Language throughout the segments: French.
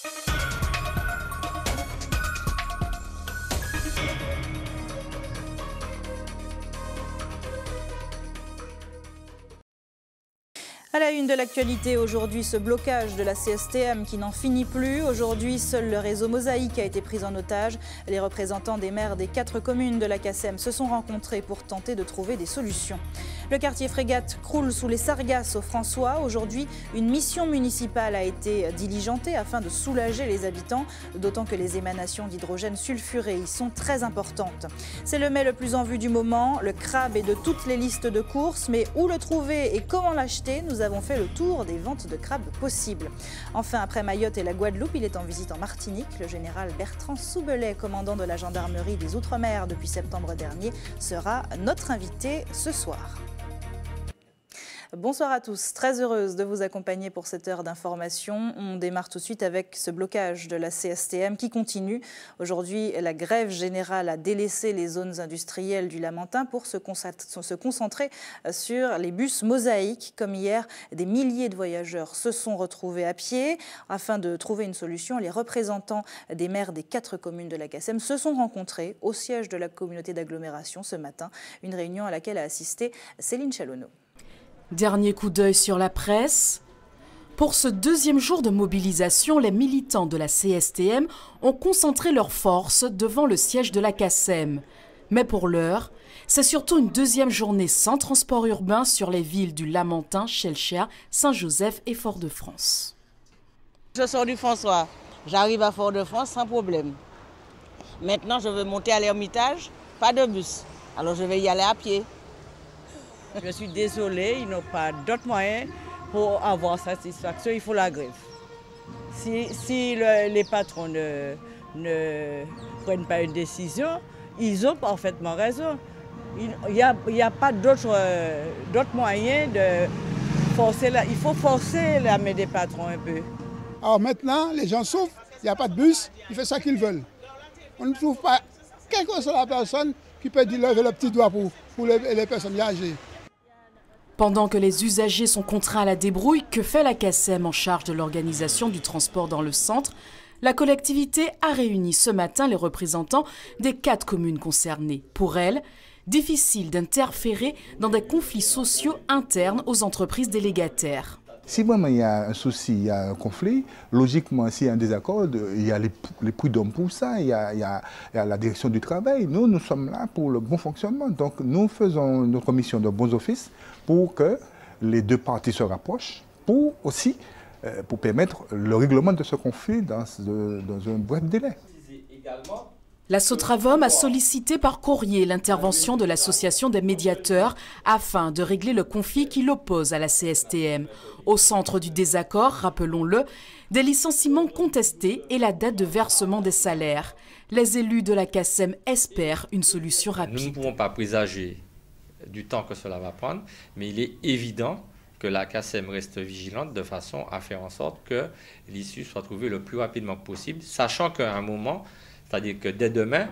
À la une de l'actualité aujourd'hui, ce blocage de la CSTM qui n'en finit plus. Aujourd'hui, seul le réseau Mosaïque a été pris en otage. Les représentants des maires des 4 communes de la CACEM se sont rencontrés pour tenter de trouver des solutions. Le quartier Frégate croule sous les sargasses au François. Aujourd'hui, une mission municipale a été diligentée afin de soulager les habitants, d'autant que les émanations d'hydrogène sulfuré y sont très importantes. C'est le mets le plus en vue du moment. Le crabe est de toutes les listes de courses, mais où le trouver et comment l'acheter? Nous avons fait le tour des ventes de crabes possibles. Enfin, après Mayotte et la Guadeloupe, il est en visite en Martinique. Le général Bertrand Soubelet, commandant de la gendarmerie des Outre-mer depuis septembre dernier, sera notre invité ce soir. Bonsoir à tous, très heureuse de vous accompagner pour cette heure d'information. On démarre tout de suite avec ce blocage de la CSTM qui continue. Aujourd'hui, la grève générale a délaissé les zones industrielles du Lamentin pour se concentrer sur les bus Mosaïque. Comme hier, des milliers de voyageurs se sont retrouvés à pied. Afin de trouver une solution, les représentants des maires des 4 communes de la CACEM se sont rencontrés au siège de la communauté d'agglomération ce matin. Une réunion à laquelle a assisté Céline Chalonneau. Dernier coup d'œil sur la presse. Pour ce deuxième jour de mobilisation, les militants de la CSTM ont concentré leurs forces devant le siège de la CACEM. Mais pour l'heure, c'est surtout une deuxième journée sans transport urbain sur les villes du Lamentin, Chelchia, Saint-Joseph et Fort-de-France. Je sors du François, j'arrive à Fort-de-France sans problème. Maintenant, je veux monter à l'Ermitage, pas de bus. Alors je vais y aller à pied. Je suis désolée, ils n'ont pas d'autres moyens pour avoir satisfaction, il faut la grève. Si les patrons ne prennent pas une décision, ils ont parfaitement raison. Il n'y a pas d'autres moyens de forcer. Il faut forcer la main des patrons un peu. Alors maintenant, les gens souffrent, il n'y a pas de bus, ils font ça qu'ils veulent. On ne trouve pas quelle que soit la personne qui peut dire lever le petit doigt pour les personnes âgées. Pendant que les usagers sont contraints à la débrouille, que fait la CACEM en charge de l'organisation du transport dans le centre? La collectivité a réuni ce matin les représentants des 4 communes concernées. Pour elle, difficile d'interférer dans des conflits sociaux internes aux entreprises délégataires. Si vraiment il y a un souci, il y a un conflit, logiquement, s'il y a un désaccord, il y a les prud'hommes pour ça, il y a la direction du travail. Nous sommes là pour le bon fonctionnement. Donc nous faisons notre mission de bons offices pour que les deux parties se rapprochent, pour permettre le règlement de ce conflit dans un bref délai. La Sotravom a sollicité par courrier l'intervention de l'association des médiateurs afin de régler le conflit qui l'oppose à la CSTM. Au centre du désaccord, rappelons-le, des licenciements contestés et la date de versement des salaires. Les élus de la CACEM espèrent une solution rapide. Nous ne pouvons pas présager du temps que cela va prendre, mais il est évident que la CACEM reste vigilante de façon à faire en sorte que l'issue soit trouvée le plus rapidement possible, sachant qu'à un moment, c'est-à-dire que dès demain,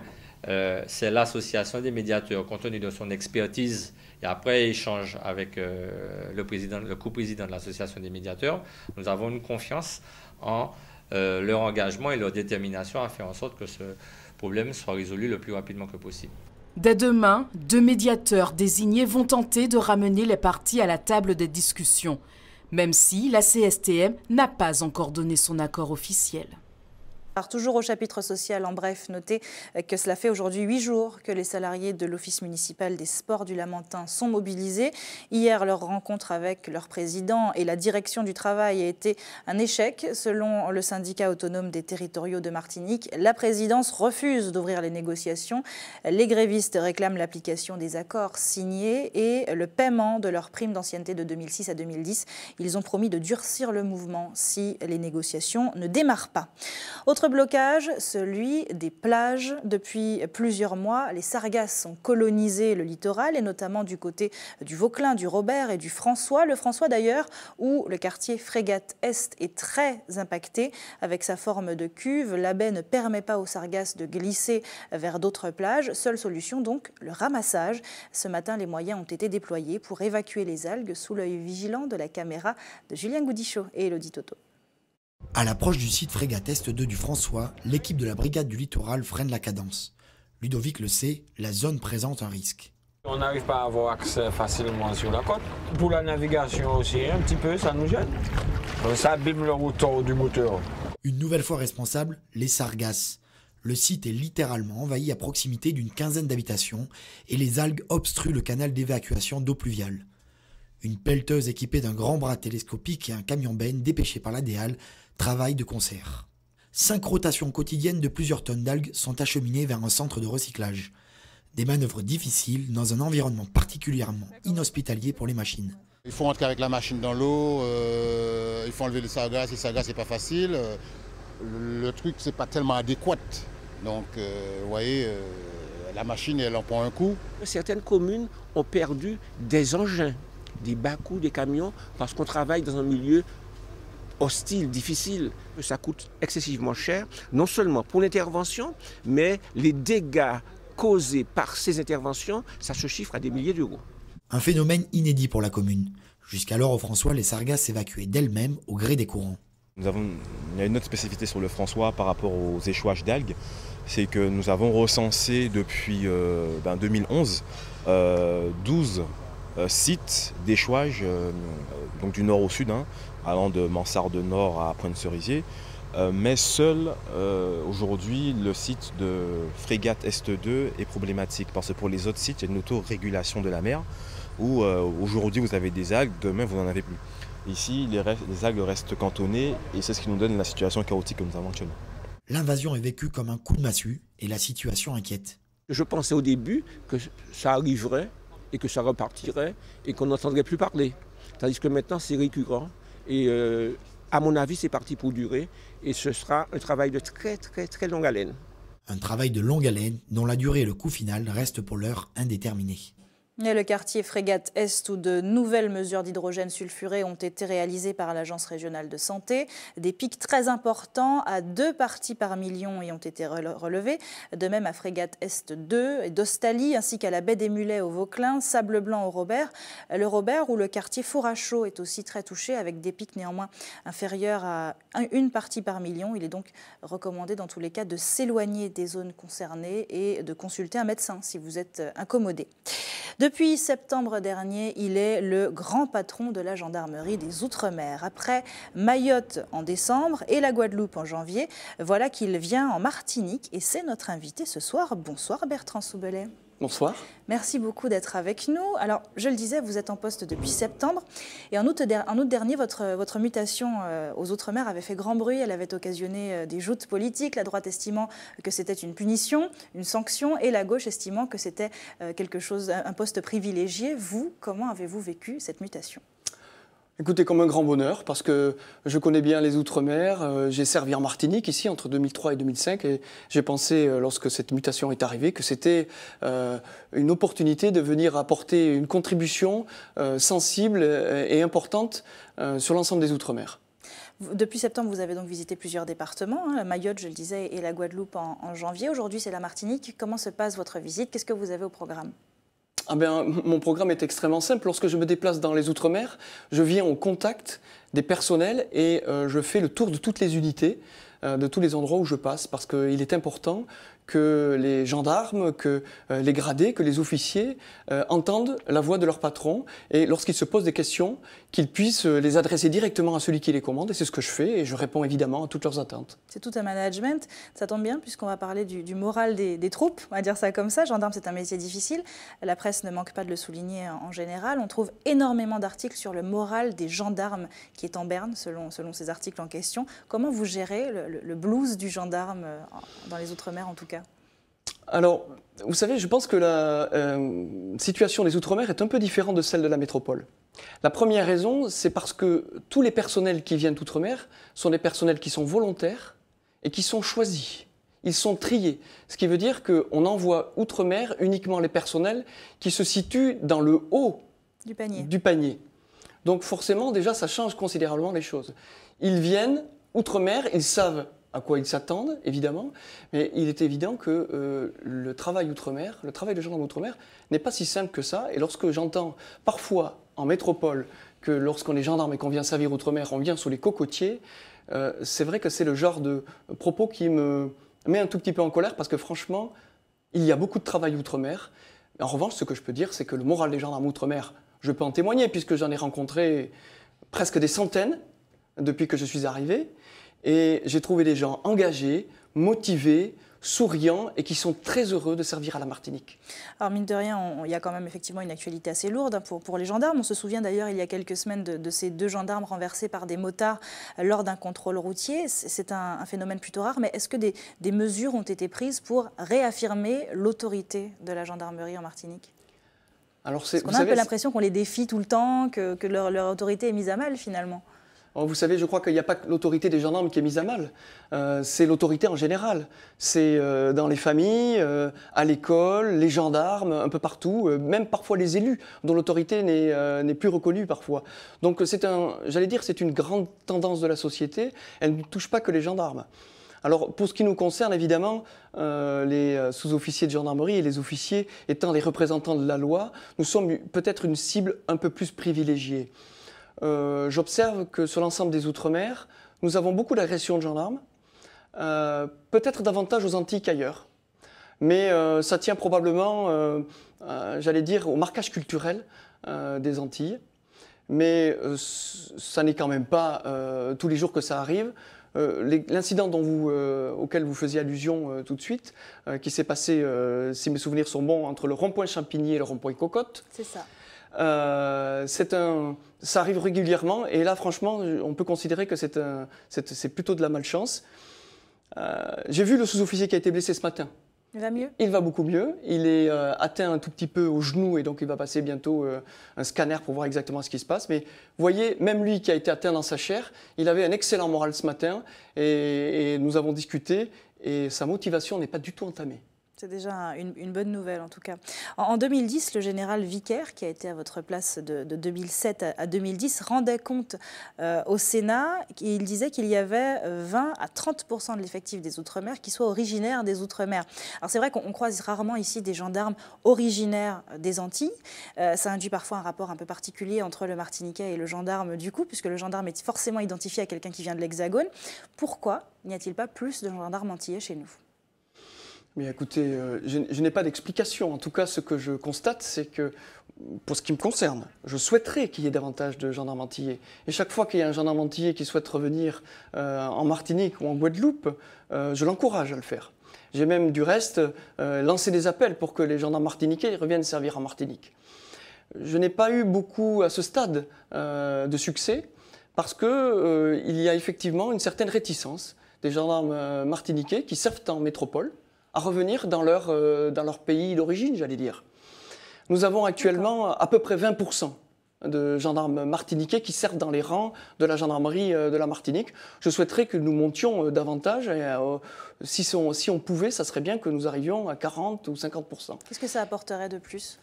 c'est l'association des médiateurs, compte tenu de son expertise, et après échange avec le coprésident de l'association des médiateurs, nous avons une confiance en leur engagement et leur détermination à faire en sorte que ce problème soit résolu le plus rapidement que possible. Dès demain, 2 médiateurs désignés vont tenter de ramener les parties à la table des discussions, même si la CSTM n'a pas encore donné son accord officiel. Toujours au chapitre social, en bref, notez que cela fait aujourd'hui 8 jours que les salariés de l'Office municipal des sports du Lamentin sont mobilisés. Hier, leur rencontre avec leur président et la direction du travail a été un échec. Selon le syndicat autonome des territoriaux de Martinique, la présidence refuse d'ouvrir les négociations. Les grévistes réclament l'application des accords signés et le paiement de leurs primes d'ancienneté de 2006 à 2010. Ils ont promis de durcir le mouvement si les négociations ne démarrent pas. Autre blocage, celui des plages. Depuis plusieurs mois, les sargasses ont colonisé le littoral et notamment du côté du Vauclin, du Robert et du François. Le François d'ailleurs, où le quartier Frégate Est est très impacté. Avec sa forme de cuve, la baie ne permet pas aux sargasses de glisser vers d'autres plages. Seule solution donc, le ramassage. Ce matin, les moyens ont été déployés pour évacuer les algues sous l'œil vigilant de la caméra de Julien Goudichaud et Elodie Toto. À l'approche du site Frégate Est 2 du François, l'équipe de la brigade du littoral freine la cadence. Ludovic le sait, la zone présente un risque. On n'arrive pas à avoir accès facilement sur la côte. Pour la navigation aussi, un petit peu, ça nous gêne. Ça abîme le rotor du moteur. Une nouvelle fois responsable, les sargasses. Le site est littéralement envahi à proximité d'une quinzaine d'habitations et les algues obstruent le canal d'évacuation d'eau pluviale. Une pelleteuse équipée d'un grand bras télescopique et un camion benne dépêché par la DEAL travaillent de concert. 5 rotations quotidiennes de plusieurs tonnes d'algues sont acheminées vers un centre de recyclage. Des manœuvres difficiles dans un environnement particulièrement inhospitalier pour les machines. Il faut rentrer avec la machine dans l'eau, il faut enlever les sargasses c'est pas facile. Le truc, c'est pas tellement adéquat. Donc, vous voyez, la machine, elle en prend un coup. Certaines communes ont perdu des engins, des bas-coûts, des camions, parce qu'on travaille dans un milieu hostile, difficile. Ça coûte excessivement cher, non seulement pour l'intervention, mais les dégâts causés par ces interventions, ça se chiffre à des milliers d'euros. Un phénomène inédit pour la commune. Jusqu'alors au François, les sargasses s'évacuaient d'elles-mêmes au gré des courants. Il y a une autre spécificité sur le François par rapport aux échouages d'algues, c'est que nous avons recensé depuis 2011 12 sites d'échouage donc du nord au sud, allant de Mansarde Nord à Pointe-Cerisier. Mais seul aujourd'hui le site de Frégate Est 2 est problématique parce que pour les autres sites il y a une autorégulation de la mer où aujourd'hui vous avez des algues, demain vous n'en avez plus. Ici les algues restent cantonnées et c'est ce qui nous donne la situation chaotique que nous avons actuellement. L'invasion est vécue comme un coup de massue et la situation inquiète. Je pensais au début que ça arriverait et que ça repartirait et qu'on n'entendrait plus parler. Tandis que maintenant c'est récurrent et à mon avis, c'est parti pour durer et ce sera un travail de très longue haleine. Un travail de longue haleine dont la durée et le coût final restent pour l'heure indéterminés. Et le quartier Frégate Est où de nouvelles mesures d'hydrogène sulfuré ont été réalisées par l'Agence régionale de santé. Des pics très importants à 2 parties par million y ont été relevés. De même à Frégate Est 2 et d'Ostalie ainsi qu'à la baie des Mulets au Vauclin, Sable Blanc au Robert. Le Robert où le quartier Four-à-Chaud est aussi très touché avec des pics néanmoins inférieurs à 1 partie par million. Il est donc recommandé dans tous les cas de s'éloigner des zones concernées et de consulter un médecin si vous êtes incommodé. Depuis septembre dernier, il est le grand patron de la gendarmerie des Outre-mer. Après Mayotte en décembre et la Guadeloupe en janvier, voilà qu'il vient en Martinique et c'est notre invité ce soir. Bonsoir Bertrand Soubelet. Bonsoir. Merci beaucoup d'être avec nous. Alors, je le disais, vous êtes en poste depuis septembre. Et en août dernier, votre mutation aux Outre-mer avait fait grand bruit. Elle avait occasionné des joutes politiques, la droite estimant que c'était une punition, une sanction, et la gauche estimant que c'était quelque chose, un poste privilégié. Vous, comment avez-vous vécu cette mutation ? Écoutez, comme un grand bonheur, parce que je connais bien les Outre-mer. J'ai servi en Martinique, ici, entre 2003 et 2005. Et j'ai pensé, lorsque cette mutation est arrivée, que c'était une opportunité de venir apporter une contribution sensible et importante sur l'ensemble des Outre-mer. Depuis septembre, vous avez donc visité plusieurs départements, Mayotte, je le disais, et la Guadeloupe en janvier. Aujourd'hui, c'est la Martinique. Comment se passe votre visite ? Qu'est-ce que vous avez au programme ? Mon programme est extrêmement simple. Lorsque je me déplace dans les Outre-mer, je viens au contact des personnels et je fais le tour de toutes les unités, de tous les endroits où je passe, parce qu'il est important que les gendarmes, que les gradés, que les officiers entendent la voix de leur patron et lorsqu'ils se posent des questions, qu'ils puissent les adresser directement à celui qui les commande. Et c'est ce que je fais et je réponds évidemment à toutes leurs attentes. C'est tout un management. Ça tombe bien puisqu'on va parler du moral des troupes, on va dire ça comme ça. Gendarme, c'est un métier difficile. La presse ne manque pas de le souligner en général. On trouve énormément d'articles sur le moral des gendarmes qui est en berne, selon ces articles en question. Comment vous gérez le blues du gendarme dans les Outre-mer en tout cas ? Alors, vous savez, je pense que la situation des Outre-mer est un peu différente de celle de la métropole. La première raison, c'est parce que tous les personnels qui viennent d'Outre-mer sont des personnels qui sont volontaires et qui sont choisis. Ils sont triés, ce qui veut dire qu'on envoie Outre-mer uniquement les personnels qui se situent dans le haut du panier. Donc forcément, déjà, ça change considérablement les choses. Ils viennent Outre-mer, ils savent à quoi ils s'attendent, évidemment, mais il est évident que le travail outre-mer, le travail de gendarme outre-mer n'est pas si simple que ça. Et lorsque j'entends parfois en métropole que lorsqu'on est gendarme et qu'on vient servir outre-mer, on vient sous les cocotiers, c'est vrai que c'est le genre de propos qui me met un tout petit peu en colère parce que franchement, il y a beaucoup de travail outre-mer. En revanche, ce que je peux dire, c'est que le moral des gendarmes outre-mer, je peux en témoigner puisque j'en ai rencontré presque des centaines depuis que je suis arrivé. Et j'ai trouvé des gens engagés, motivés, souriants et qui sont très heureux de servir à la Martinique. Alors mine de rien, il y a quand même effectivement une actualité assez lourde pour les gendarmes. On se souvient d'ailleurs il y a quelques semaines de ces 2 gendarmes renversés par des motards lors d'un contrôle routier. C'est un phénomène plutôt rare, mais est-ce que des mesures ont été prises pour réaffirmer l'autorité de la gendarmerie en Martinique? Alors Parce qu'on a un peu l'impression qu'on les défie tout le temps, que leur autorité est mise à mal finalement. Vous savez, je crois qu'il n'y a pas que l'autorité des gendarmes qui est mise à mal. C'est l'autorité en général. C'est dans les familles, à l'école, les gendarmes, un peu partout, même parfois les élus, dont l'autorité n'est plus reconnue parfois. Donc j'allais dire, c'est une grande tendance de la société. Elle ne touche pas que les gendarmes. Alors, pour ce qui nous concerne, évidemment, les sous-officiers de gendarmerie et les officiers étant les représentants de la loi, nous sommes peut-être une cible un peu plus privilégiée. J'observe que sur l'ensemble des Outre-mer, nous avons beaucoup d'agressions de gendarmes, peut-être davantage aux Antilles qu'ailleurs. Mais ça tient probablement, j'allais dire, au marquage culturel des Antilles. Mais ça n'est quand même pas tous les jours que ça arrive. L'incident auquel vous faisiez allusion tout de suite, qui s'est passé, si mes souvenirs sont bons, entre le rond-point Champigny et le rond-point Cocotte. C'est ça. Ça arrive régulièrement et là franchement on peut considérer que c'est plutôt de la malchance. J'ai vu le sous-officier qui a été blessé ce matin. Il va mieux? Il va beaucoup mieux. Il est atteint un tout petit peu au genou et donc il va passer bientôt un scanner pour voir exactement ce qui se passe. Mais vous voyez, même lui qui a été atteint dans sa chair, il avait un excellent moral ce matin et nous avons discuté et sa motivation n'est pas du tout entamée. C'est déjà une bonne nouvelle en tout cas. En 2010, le général Vicaire, qui a été à votre place de 2007 à 2010, rendait compte au Sénat et il disait qu'il y avait 20 à 30% de l'effectif des Outre-mer qui soient originaires des Outre-mer. Alors c'est vrai qu'on croise rarement ici des gendarmes originaires des Antilles. Ça induit parfois un rapport un peu particulier entre le Martiniquais et le gendarme du coup, puisque le gendarme est forcément identifié à quelqu'un qui vient de l'Hexagone. Pourquoi n'y a-t-il pas plus de gendarmes antillais chez nous ? Mais écoutez, je n'ai pas d'explication. En tout cas, ce que je constate, c'est que, pour ce qui me concerne, je souhaiterais qu'il y ait davantage de gendarmes antillais. Et chaque fois qu'il y a un gendarme antillais qui souhaite revenir en Martinique ou en Guadeloupe, je l'encourage à le faire. J'ai même, du reste, lancé des appels pour que les gendarmes martiniquais reviennent servir en Martinique. Je n'ai pas eu beaucoup, à ce stade, de succès, parce qu'il y a effectivement une certaine réticence des gendarmes martiniquais qui servent en métropole, à revenir dans leur pays d'origine, j'allais dire. Nous avons actuellement à peu près 20% de gendarmes martiniquais qui servent dans les rangs de la gendarmerie de la Martinique. Je souhaiterais que nous montions davantage. Et, si on pouvait, ça serait bien que nous arrivions à 40 ou 50%. Qu'est-ce que ça apporterait de plus ?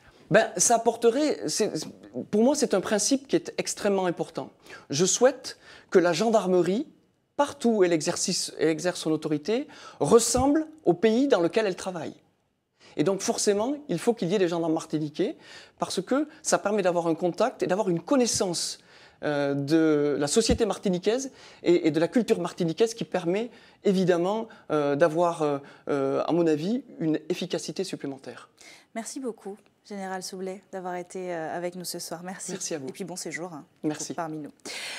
Ça apporterait, pour moi, c'est un principe qui est extrêmement important. Je souhaite que la gendarmerie, partout où elle exerce son autorité, ressemble au pays dans lequel elle travaille. Et donc forcément, il faut qu'il y ait des gendarmes martiniquais, parce que ça permet d'avoir un contact et d'avoir une connaissance de la société martiniquaise et de la culture martiniquaise qui permet évidemment d'avoir, à mon avis, une efficacité supplémentaire. Merci beaucoup, Général Soublet, d'avoir été avec nous ce soir. Merci. Merci à vous. Et puis bon séjour Merci. Parmi nous.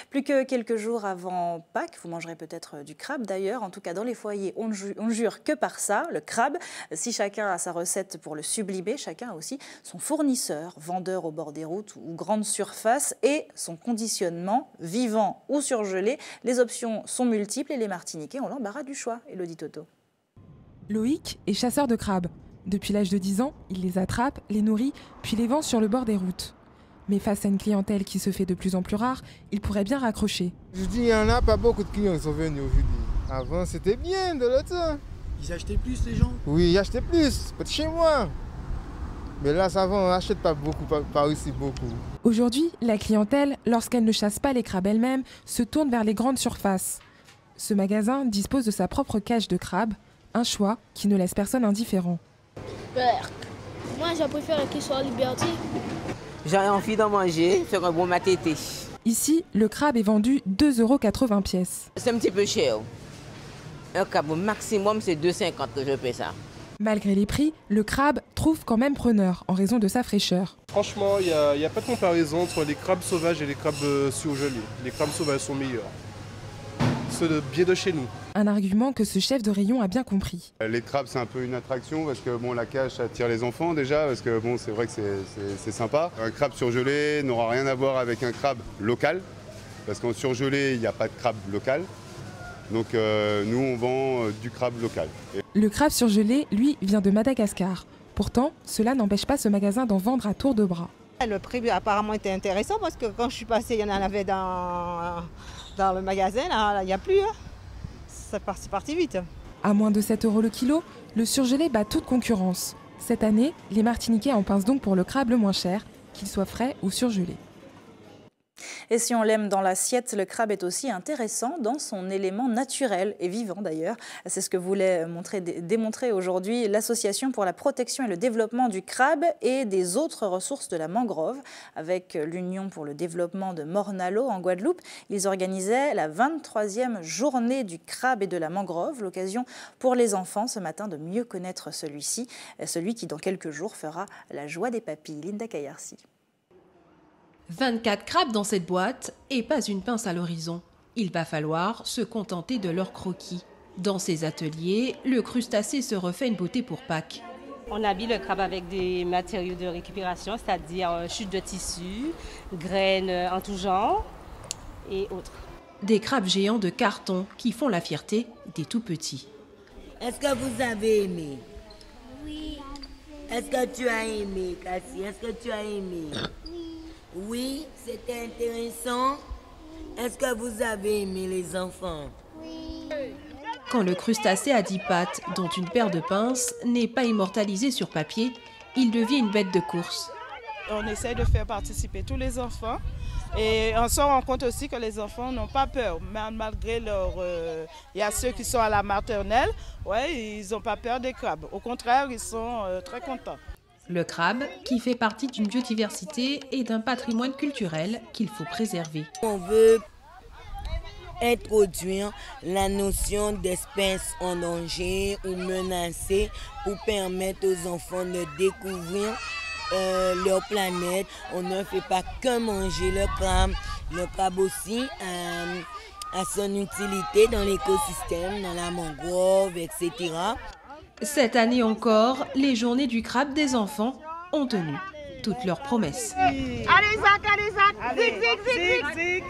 Plus que quelques jours avant Pâques, vous mangerez peut-être du crabe d'ailleurs. En tout cas, dans les foyers, on ne jure que par ça, le crabe. Si chacun a sa recette pour le sublimer, chacun a aussi son fournisseur, vendeur au bord des routes ou grande surface, et son conditionnement, vivant ou surgelé. Les options sont multiples et les Martiniquais ont l'embarras du choix. Élodie Toto. Loïc est chasseur de crabes. Depuis l'âge de 10 ans, il les attrape, les nourrit, puis les vend sur le bord des routes. Mais face à une clientèle qui se fait de plus en plus rare, il pourrait bien raccrocher. Je dis, il n'y en a pas beaucoup de clients qui sont venus aujourd'hui. Avant, c'était bien de l'autre temps. Ils achetaient plus, les gens? Oui, ils achetaient plus, peut-être chez moi. Mais là, ça va, on n'achète pas beaucoup, pas aussi beaucoup. Aujourd'hui, la clientèle, lorsqu'elle ne chasse pas les crabes elle-même, se tourne vers les grandes surfaces. Ce magasin dispose de sa propre cage de crabes, un choix qui ne laisse personne indifférent. Moi, je préfère qu'ils soient en liberté. J'ai envie d'en manger, faire un bon matété. Ici, le crabe est vendu 2,80 € pièce. C'est un petit peu cher. Un crabe au maximum, c'est 2,50 € que je paie ça. Malgré les prix, le crabe trouve quand même preneur en raison de sa fraîcheur. Franchement, il n'y a pas de comparaison entre les crabes sauvages et les crabes surgelés. Les crabes sauvages sont meilleurs. Ceux de bien de chez nous. Un argument que ce chef de rayon a bien compris. Les crabes, c'est un peu une attraction parce que bon, la cage attire les enfants déjà, parce que bon, c'est vrai que c'est sympa. Un crabe surgelé n'aura rien à voir avec un crabe local, parce qu'en surgelé, il n'y a pas de crabe local. Donc nous, on vend du crabe local. Le crabe surgelé, lui, vient de Madagascar. Pourtant, cela n'empêche pas ce magasin d'en vendre à tour de bras. Le prix apparemment était intéressant parce que quand je suis passée, il y en avait dans le magasin, là, il n'y a plus. Hein. C'est parti vite. À moins de 7 € le kilo, le surgelé bat toute concurrence. Cette année, les Martiniquais en pincent donc pour le crabe le moins cher, qu'il soit frais ou surgelé. Et si on l'aime dans l'assiette, le crabe est aussi intéressant dans son élément naturel et vivant d'ailleurs. C'est ce que voulait démontrer aujourd'hui l'Association pour la protection et le développement du crabe et des autres ressources de la mangrove. Avec l'Union pour le développement de Morne-à-l'Eau en Guadeloupe, ils organisaient la 23e journée du crabe et de la mangrove, l'occasion pour les enfants ce matin de mieux connaître celui-ci, celui qui dans quelques jours fera la joie des papilles. Linda Kayarsi. 24 crabes dans cette boîte et pas une pince à l'horizon. Il va falloir se contenter de leur croquis. Dans ces ateliers, le crustacé se refait une beauté pour Pâques. On habille le crabe avec des matériaux de récupération, c'est-à-dire chute de tissu, graines en tout genre et autres. Des crabes géants de carton qui font la fierté des tout-petits. Est-ce que vous avez aimé? Oui. Est-ce que tu as aimé, Cassie? Est-ce que tu as aimé? Oui, c'était intéressant. Est-ce que vous avez aimé les enfants? Oui. Quand le crustacé à 10 pattes, dont une paire de pinces, n'est pas immortalisé sur papier, il devient une bête de course. On essaie de faire participer tous les enfants et on se rend compte aussi que les enfants n'ont pas peur, malgré leur... Il y a ceux qui sont à la maternelle, ouais, ils n'ont pas peur des crabes. Au contraire, ils sont très contents. Le crabe, qui fait partie d'une biodiversité et d'un patrimoine culturel qu'il faut préserver. On veut introduire la notion d'espèces en danger ou menacées pour permettre aux enfants de découvrir leur planète. On ne fait pas que manger le crabe. Le crabe aussi a son utilité dans l'écosystème, dans la mangrove, etc. Cette année encore, les journées du crabe des enfants ont tenu toutes leurs promesses. Allez Zach, zig.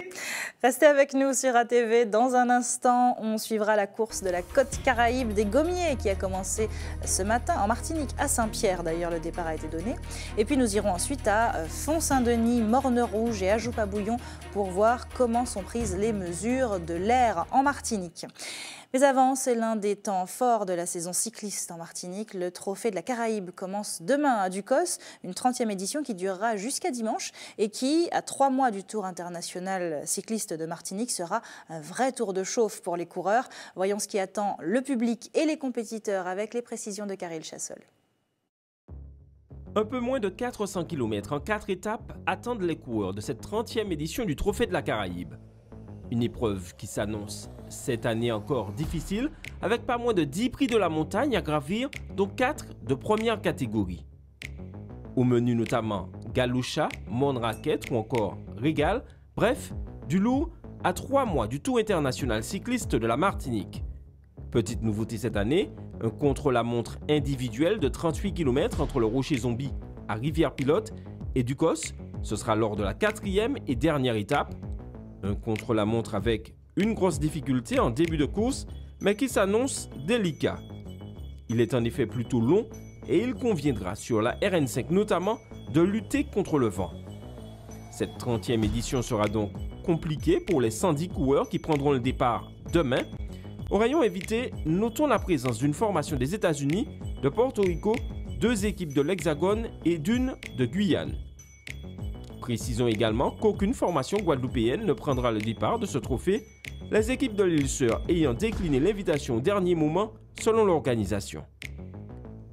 Restez avec nous sur ATV. Dans un instant, on suivra la course de la côte Caraïbe des Gommiers qui a commencé ce matin en Martinique, à Saint-Pierre. D'ailleurs, le départ a été donné. Et puis nous irons ensuite à Font-Saint-Denis, Morne-Rouge et Ajoupa-Bouillon pour voir comment sont prises les mesures de l'air en Martinique. Mais avant, c'est l'un des temps forts de la saison cycliste en Martinique. Le Trophée de la Caraïbe commence demain à Ducos, une 30e édition qui durera jusqu'à dimanche et qui, à 3 mois du Tour international cycliste de Martinique, sera un vrai tour de chauffe pour les coureurs. Voyons ce qui attend le public et les compétiteurs avec les précisions de Karil Chassol. Un peu moins de 400 km en 4 étapes attendent les coureurs de cette 30e édition du Trophée de la Caraïbe. Une épreuve qui s'annonce cette année encore difficile, avec pas moins de 10 prix de la montagne à gravir, dont 4 de première catégorie. Au menu notamment Galoucha, Mon Raquette ou encore Régal, bref, du lourd à 3 mois du Tour international cycliste de la Martinique. Petite nouveauté cette année, un contre-la-montre individuel de 38 km entre le Rocher Zombie à Rivière-Pilote et Ducos, ce sera lors de la 4e et dernière étape. Un contre-la-montre avec une grosse difficulté en début de course, mais qui s'annonce délicat. Il est en effet plutôt long et il conviendra sur la RN5 notamment de lutter contre le vent. Cette 30e édition sera donc compliquée pour les 110 coureurs qui prendront le départ demain. Au rayon invité, notons la présence d'une formation des États-Unis, de Porto Rico, 2 équipes de l'Hexagone et d'une de Guyane. Précisons également qu'aucune formation guadeloupéenne ne prendra le départ de ce trophée, les équipes de l'île Sœur ayant décliné l'invitation au dernier moment selon l'organisation.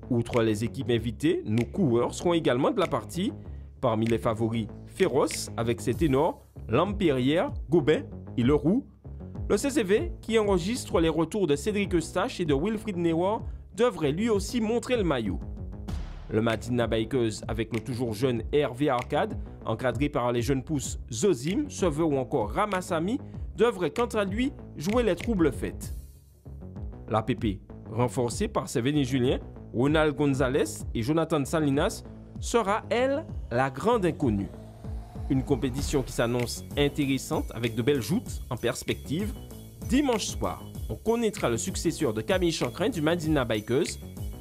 Outre les équipes invitées, nos coureurs seront également de la partie, Parmi les favoris féroces, avec ses ténors, Lampérière, Gobin et Leroux, le CCV, qui enregistre les retours de Cédric Eustache et de Wilfried Newar, devrait lui aussi montrer le maillot. Le Madina Bikers, avec le toujours jeune Hervé Arcade, encadré par les jeunes pousses Zozim, Cheveux ou encore Ramassami, devrait quant à lui jouer les troubles fêtes. L'APP, renforcée par Sévéné Julien, Ronald Gonzalez et Jonathan Salinas, sera, elle, la grande inconnue. Une compétition qui s'annonce intéressante avec de belles joutes en perspective. Dimanche soir, on connaîtra le successeur de Camille Chancrin du Madina Bikers,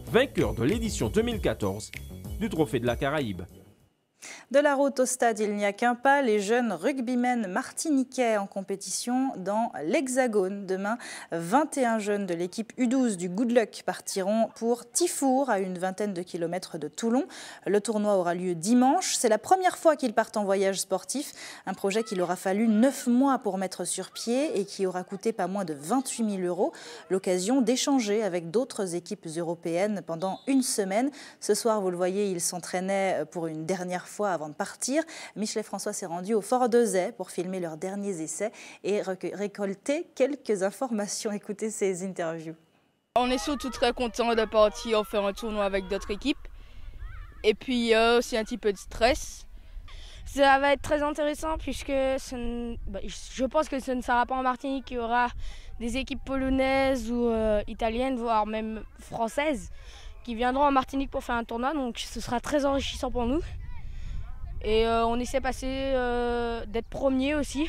vainqueur de l'édition 2014 du Trophée de la Caraïbe. De la route au stade, il n'y a qu'un pas. Les jeunes rugbymen martiniquais en compétition dans l'Hexagone. Demain, 21 jeunes de l'équipe U12 du Good Luck partiront pour Tifour, à une vingtaine de kilomètres de Toulon. Le tournoi aura lieu dimanche. C'est la première fois qu'ils partent en voyage sportif. Un projet qu'il aura fallu 9 mois pour mettre sur pied et qui aura coûté pas moins de 28 000 €. L'occasion d'échanger avec d'autres équipes européennes pendant une semaine. Ce soir, vous le voyez, ils s'entraînaient pour une dernière fois avant de partir. Michelet François s'est rendu au Fort d'Ozay pour filmer leurs derniers essais et récolter quelques informations. Écoutez ces interviews. On est surtout très contents de partir faire un tournoi avec d'autres équipes. Et puis il y a aussi un petit peu de stress. Ça va être très intéressant puisque je pense que ce ne sera pas en Martinique qu'il y aura des équipes polonaises ou italiennes, voire même françaises, qui viendront en Martinique pour faire un tournoi. Donc ce sera très enrichissant pour nous. Et on essaie d'être premier aussi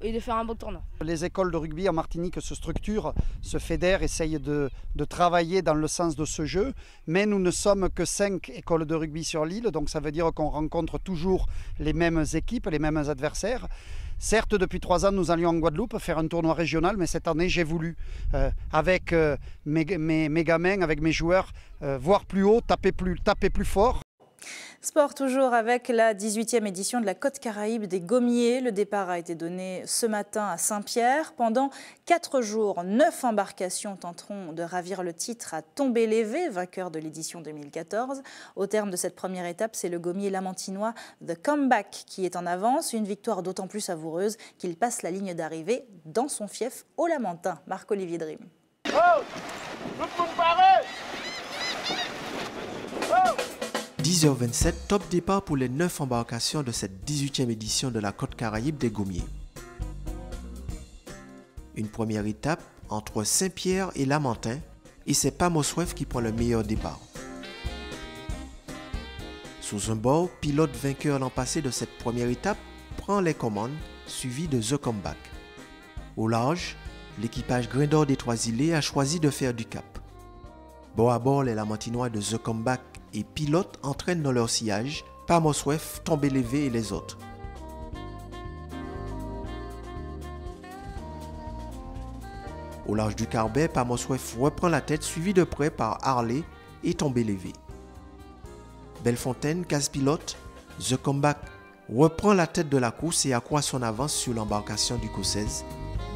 et de faire un beau tournoi. Les écoles de rugby en Martinique se structurent, se fédèrent, essayent de travailler dans le sens de ce jeu. Mais nous ne sommes que 5 écoles de rugby sur l'île, donc ça veut dire qu'on rencontre toujours les mêmes équipes, les mêmes adversaires. Certes, depuis 3 ans, nous allions en Guadeloupe faire un tournoi régional, mais cette année, j'ai voulu, avec mes gamins, avec mes joueurs, voir plus haut, taper plus fort. Sport toujours avec la 18e édition de la Côte Caraïbe des Gommiers. Le départ a été donné ce matin à Saint-Pierre. Pendant 4 jours, 9 embarcations tenteront de ravir le titre à Tombé-Lévé, vainqueur de l'édition 2014. Au terme de cette première étape, c'est le Gommier lamantinois The Comeback qui est en avance. Une victoire d'autant plus savoureuse qu'il passe la ligne d'arrivée dans son fief au Lamentin. Marc-Olivier Dream. Oh, tout le monde paraît. Oh. 10h27, top départ pour les 9 embarcations de cette 18e édition de la Côte Caraïbe des Gommiers. Une première étape entre Saint-Pierre et Lamentin, et c'est Pamoswef qui prend le meilleur départ. Sous un bord, pilote vainqueur l'an passé de cette première étape prend les commandes, suivi de The Comeback. Au large, l'équipage Grindor des Trois-Îlets a choisi de faire du cap. Bord à bord, les Lamantinois de The Comeback et pilotes entraînent dans leur sillage Pamoswef, Tombé-Lévé et les autres. Au large du Carbet, Pamoswef reprend la tête suivi de près par Harley et Tombé-Lévé. Bellefontaine, casse-pilote, The Comeback reprend la tête de la course et accroît son avance sur l'embarcation du Cossez.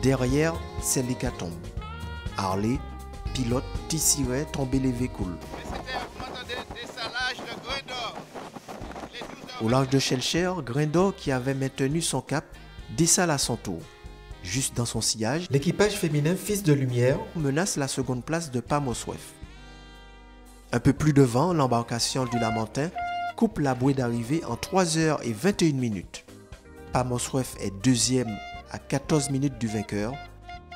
Derrière, c'est l'hécatombe. Harley, pilote, Tissiret, Tombé-Lévé coule. Au large de Shelcher, Grindor, qui avait maintenu son cap, dessale à son tour. Juste dans son sillage, l'équipage féminin Fils de Lumière menace la seconde place de Pamoswef. Un peu plus devant, l'embarcation du Lamentin coupe la bouée d'arrivée en 3h21. Pamoswef est deuxième à 14 minutes du vainqueur.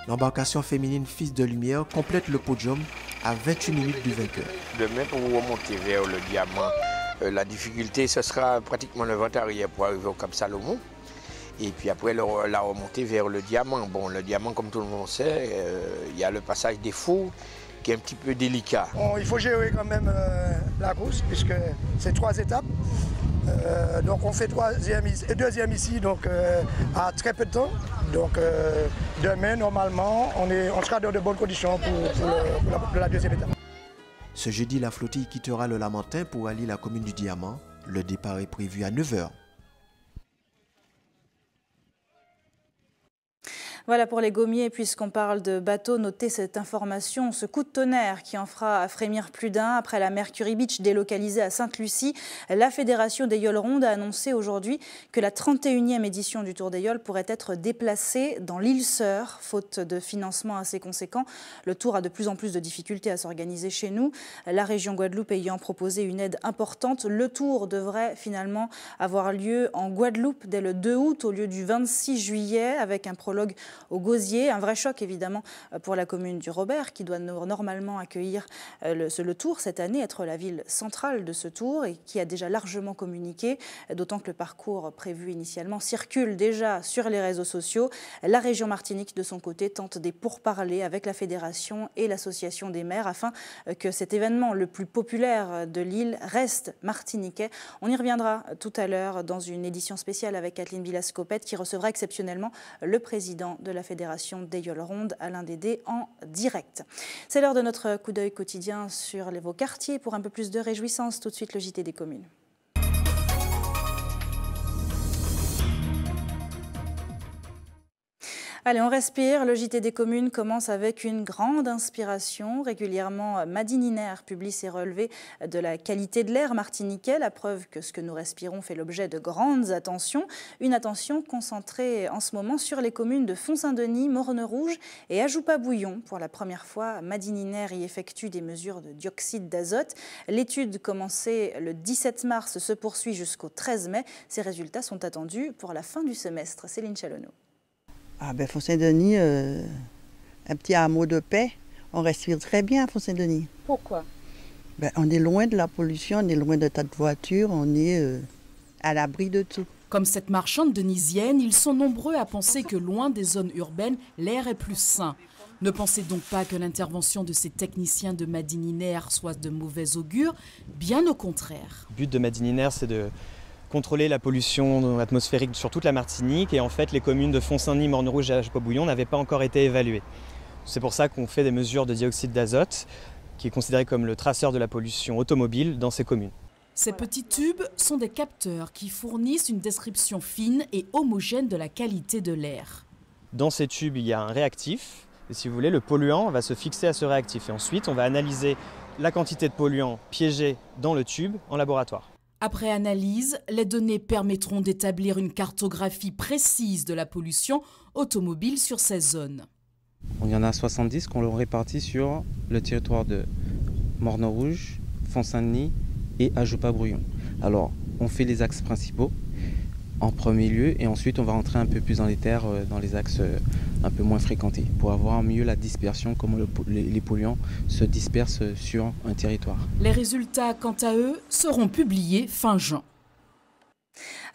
L'embarcation féminine Fils de Lumière complète le podium à 28 minutes du vainqueur. Demain, pour remonter vers le Diamant, la difficulté, ce sera pratiquement le vent arrière pour arriver au Cap Salomon. Et puis après, la remontée vers le Diamant. Bon, le Diamant, comme tout le monde sait, il y a le passage des Fous qui est un petit peu délicat. Bon, il faut gérer quand même la course, puisque c'est 3 étapes. Donc on fait deuxième ici donc, à très peu de temps. Donc demain, normalement, on sera dans de bonnes conditions pour la deuxième étape. Ce jeudi, la flottille quittera le Lamentin pour allier la commune du Diamant. Le départ est prévu à 9h. Voilà pour les gommiers, puisqu'on parle de bateaux, notez cette information, ce coup de tonnerre qui en fera frémir plus d'un. Après la Mercury Beach délocalisée à Sainte-Lucie, la Fédération des Yoles Rondes a annoncé aujourd'hui que la 31e édition du Tour des Yoles pourrait être déplacée dans l'île Sœur, faute de financement assez conséquent. Le Tour a de plus en plus de difficultés à s'organiser chez nous. La région Guadeloupe ayant proposé une aide importante, le Tour devrait finalement avoir lieu en Guadeloupe dès le 2 août au lieu du 26 juillet avec un prologue au Gosier. Un vrai choc évidemment pour la commune du Robert qui doit normalement accueillir le Tour cette année, être la ville centrale de ce Tour et qui a déjà largement communiqué, d'autant que le parcours prévu initialement circule déjà sur les réseaux sociaux. La région Martinique de son côté tente des pourparlers avec la fédération et l'association des maires afin que cet événement le plus populaire de l'île reste martiniquais. On y reviendra tout à l'heure dans une édition spéciale avec Kathleen Villas-Copette qui recevra exceptionnellement le président de la Fédération des Yoles Rondes, Alain Dédé, en direct. C'est l'heure de notre coup d'œil quotidien sur vos quartiers pour un peu plus de réjouissance. Tout de suite, le JT des communes. Allez, on respire. Le JT des communes commence avec une grande inspiration. Régulièrement, Madininer publie ses relevés de la qualité de l'air martiniquais, la preuve que ce que nous respirons fait l'objet de grandes attentions. Une attention concentrée en ce moment sur les communes de Font-Saint-Denis, Morne-Rouge et Ajoupa-Bouillon. Pour la première fois, Madininer y effectue des mesures de dioxyde d'azote. L'étude commencée le 17 mars se poursuit jusqu'au 13 mai. Ces résultats sont attendus pour la fin du semestre. Céline Chalonneau. Ah ben Font-Saint-Denis, un petit hameau de paix, on respire très bien à Font-Saint-Denis. Pourquoi? Ben, on est loin de la pollution, on est loin de tas de voitures, on est à l'abri de tout. Comme cette marchande denisienne, ils sont nombreux à penser que loin des zones urbaines, l'air est plus sain. Ne pensez donc pas que l'intervention de ces techniciens de Madininer soit de mauvais augure, bien au contraire. Le but de Madininer, c'est de contrôler la pollution atmosphérique sur toute la Martinique et en fait les communes de Font-Saint-Denis, Morne-Rouge et Ajoupa-Bouillon n'avaient pas encore été évaluées. C'est pour ça qu'on fait des mesures de dioxyde d'azote qui est considéré comme le traceur de la pollution automobile dans ces communes. Ces petits tubes sont des capteurs qui fournissent une description fine et homogène de la qualité de l'air. Dans ces tubes, il y a un réactif et si vous voulez, le polluant va se fixer à ce réactif et ensuite on va analyser la quantité de polluant piégé dans le tube en laboratoire. Après analyse, les données permettront d'établir une cartographie précise de la pollution automobile sur ces zones. Il y en a 70 qu'on leur répartit sur le territoire de Morne-Rouge, Font-Saint-Denis et Ajoupa-Bouillon. Alors, on fait les axes principaux en premier lieu et ensuite on va rentrer un peu plus dans les terres, dans les axes un peu moins fréquentés pour avoir mieux la dispersion, comment les polluants se dispersent sur un territoire. Les résultats, quant à eux, seront publiés fin juin.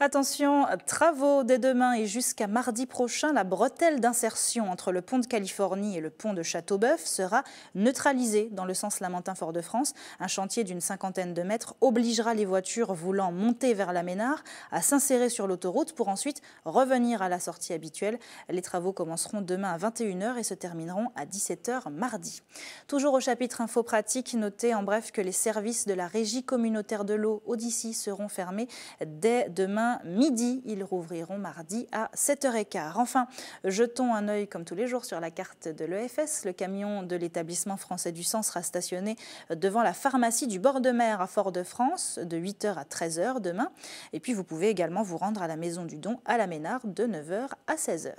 Attention, travaux dès demain et jusqu'à mardi prochain, la bretelle d'insertion entre le pont de Californie et le pont de Châteauboeuf sera neutralisée dans le sens Lamentin-Fort-de-France. Un chantier d'une 50aine de mètres obligera les voitures voulant monter vers la Ménard à s'insérer sur l'autoroute pour ensuite revenir à la sortie habituelle. Les travaux commenceront demain à 21h et se termineront à 17h mardi. Toujours au chapitre info pratique, notez en bref que les services de la Régie communautaire de l'eau Odyssey seront fermés dès demain midi. Ils rouvriront mardi à 7h15. Enfin, jetons un œil comme tous les jours sur la carte de l'EFS. Le camion de l'établissement français du sang sera stationné devant la pharmacie du bord de mer à Fort-de-France de 8h à 13h demain. Et puis vous pouvez également vous rendre à la Maison du Don à la Ménard de 9h à 16h.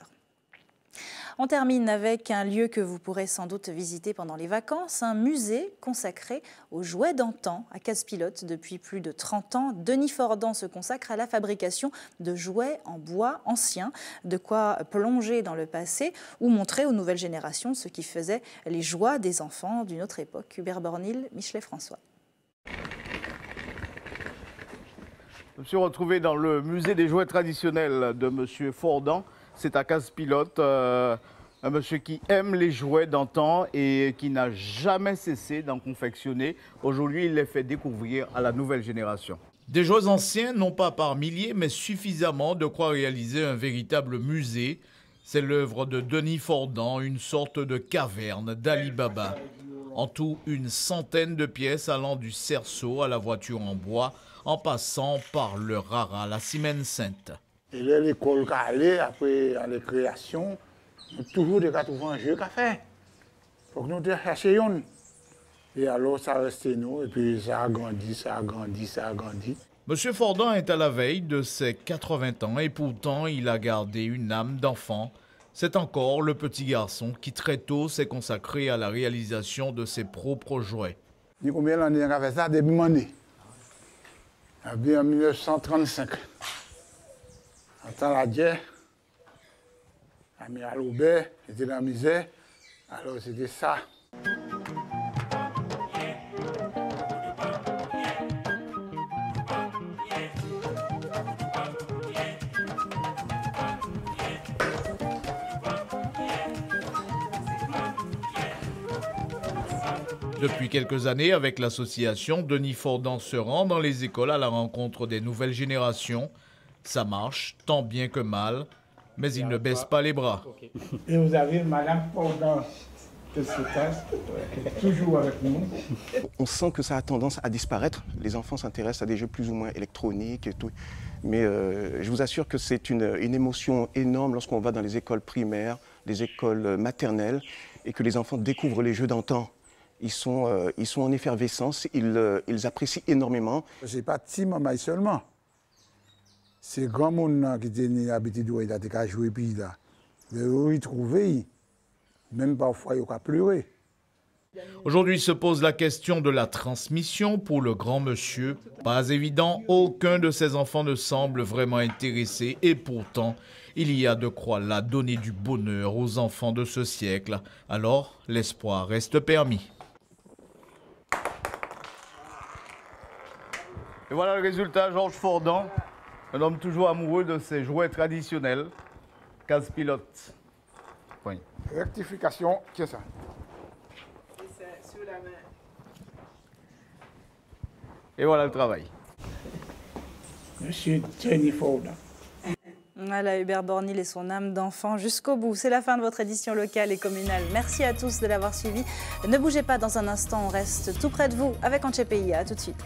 On termine avec un lieu que vous pourrez sans doute visiter pendant les vacances, un musée consacré aux jouets d'antan à Casse-Pilote. Depuis plus de 30 ans, Denis Fordan se consacre à la fabrication de jouets en bois anciens, de quoi plonger dans le passé ou montrer aux nouvelles générations ce qui faisait les joies des enfants d'une autre époque. Hubert Bornil, Michelet-François. Je me suis retrouvé dans le musée des jouets traditionnels de M. Fordan. C'est à Casse-Pilote, un monsieur qui aime les jouets d'antan et qui n'a jamais cessé d'en confectionner. Aujourd'hui, il les fait découvrir à la nouvelle génération. Des jouets anciens, non pas par milliers, mais suffisamment de quoi réaliser un véritable musée. C'est l'œuvre de Denis Fordan, une sorte de caverne d'Ali Baba. En tout, une centaine de pièces allant du cerceau à la voiture en bois, en passant par le rara, la cimenne sainte. Et là, l'école allait après à la création, toujours des 80 jeux qu'a fait. Faut que nous cherchions. Et alors ça restait nous, et puis ça a grandi, ça a grandi, ça a grandi. Monsieur Fordan est à la veille de ses 80 ans et pourtant il a gardé une âme d'enfant. C'est encore le petit garçon qui très tôt s'est consacré à la réalisation de ses propres jouets. Dis combien d'années on a fait ça? Début année. En 1935. En temps la guerre, Amiral Aubert était dans la misère, alors c'était ça. Depuis quelques années, avec l'association, Denis Fordan se rend dans les écoles à la rencontre des nouvelles générations. Ça marche, tant bien que mal, mais il ne baisse pas les bras. Et vous avez Madame Fordan de Sotas, qui est toujours avec nous. On sent que ça a tendance à disparaître. Les enfants s'intéressent à des jeux plus ou moins électroniques et tout. Mais je vous assure que c'est une émotion énorme lorsqu'on va dans les écoles primaires, les écoles maternelles, et que les enfants découvrent les jeux d'antan. Ils sont en effervescence, ils apprécient énormément. Ce n'est pas petit maman seulement. C'est grand monde qui était habité de jouer puis là. De y trouver, même parfois il a pleuré. Aujourd'hui se pose la question de la transmission pour le grand monsieur. Pas évident, aucun de ses enfants ne semble vraiment intéressé et pourtant, il y a de quoi là donner du bonheur aux enfants de ce siècle. Alors, l'espoir reste permis. Et voilà le résultat, Georges Fordan, un homme toujours amoureux de ses jouets traditionnels, casse-pilote. Oui. Rectification, qu'est-ce que ça? Sur la main. Et voilà le travail. Monsieur Denis Fordan. Voilà, Hubert Bornil et son âme d'enfant jusqu'au bout. C'est la fin de votre édition locale et communale. Merci à tous de l'avoir suivi. Ne bougez pas, dans un instant, on reste tout près de vous avec Anche Pays. À tout de suite.